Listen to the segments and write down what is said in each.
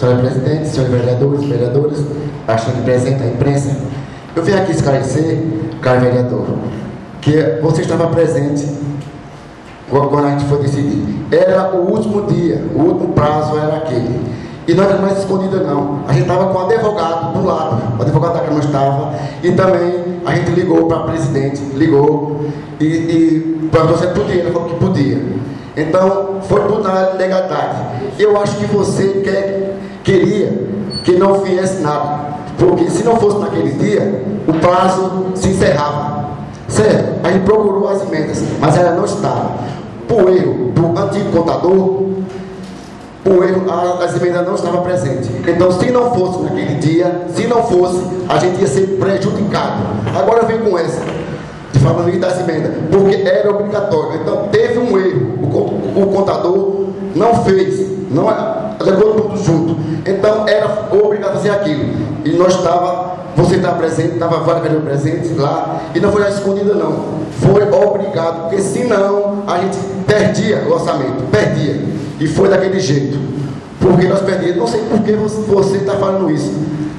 senhora presidente, senhores vereadores, vereadoras, bastante presente a imprensa, eu vim aqui esclarecer, caro vereador, que você estava presente quando a gente foi decidir. Era o último dia, o último prazo era aquele. E nós não mais escondida não. A gente estava com o advogado do lado, o advogado da Câmara estava, e também a gente ligou para a presidente, ligou e perguntou se podia, ele falou que podia. Então, foi tudo na legalidade. Eu acho que você queria que não viesse nada, porque se não fosse naquele dia, o prazo se encerrava. Certo? A gente procurou as emendas, mas ela não estava. Por erro do antigo contador, as emendas não estavam presentes. Então, se não fosse naquele dia, se não fosse, a gente ia ser prejudicado. Agora eu venho com essa, de falando das emendas, porque era obrigatório. Então, teve um erro. O contador não fez, não levou tudo junto. Então, era obrigado a fazer aquilo. E nós você estava presente, estava vários vereadores presentes lá, e não foi escondida não. Foi obrigado, porque senão a gente perdia o orçamento, perdia. E foi daquele jeito. Porque nós perdíamos, não sei por que você está falando isso.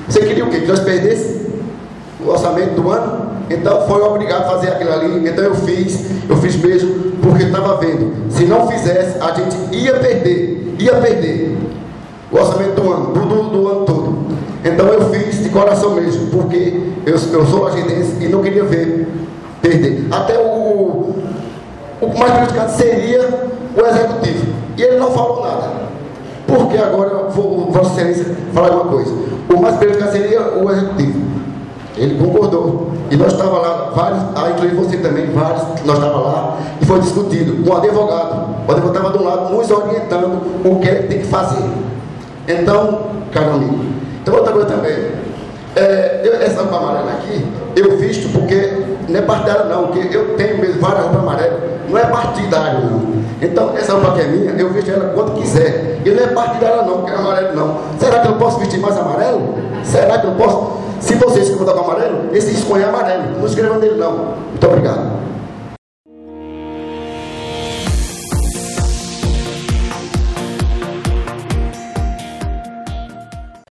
Você queria o quê? Que nós perdêssemos o orçamento do ano? Então foi obrigado a fazer aquilo ali. Então eu fiz mesmo, porque estava vendo. Se não fizesse, a gente ia perder o orçamento do ano, do ano todo. Então eu fiz de coração mesmo, porque eu sou agendense e não queria ver perder. Até o mais prejudicado seria o executivo. E ele não falou nada. Porque agora, Vossa Excelência, falar uma coisa. O mais prejudicado seria o executivo. Ele concordou. E nós estávamos lá, vários, inclusive você também, vários, nós estávamos lá, e foi discutido com o advogado. O advogado estava de um lado nos orientando o que ele tem que fazer. Então, caro amigo, então outra coisa também. Essa roupa amarela aqui, eu visto porque não é partidário não, porque eu tenho mesmo várias roupas amarelas, não é partidário não. Então, essa roupa que é minha, eu visto ela quando quiser. E não é partidária não, porque é amarelo não. Será que eu posso vestir mais amarelo? Será que eu posso? Se vocês escrevam com amarelo, esse escolhe amarelo. Não escrevam dele não. Muito obrigado.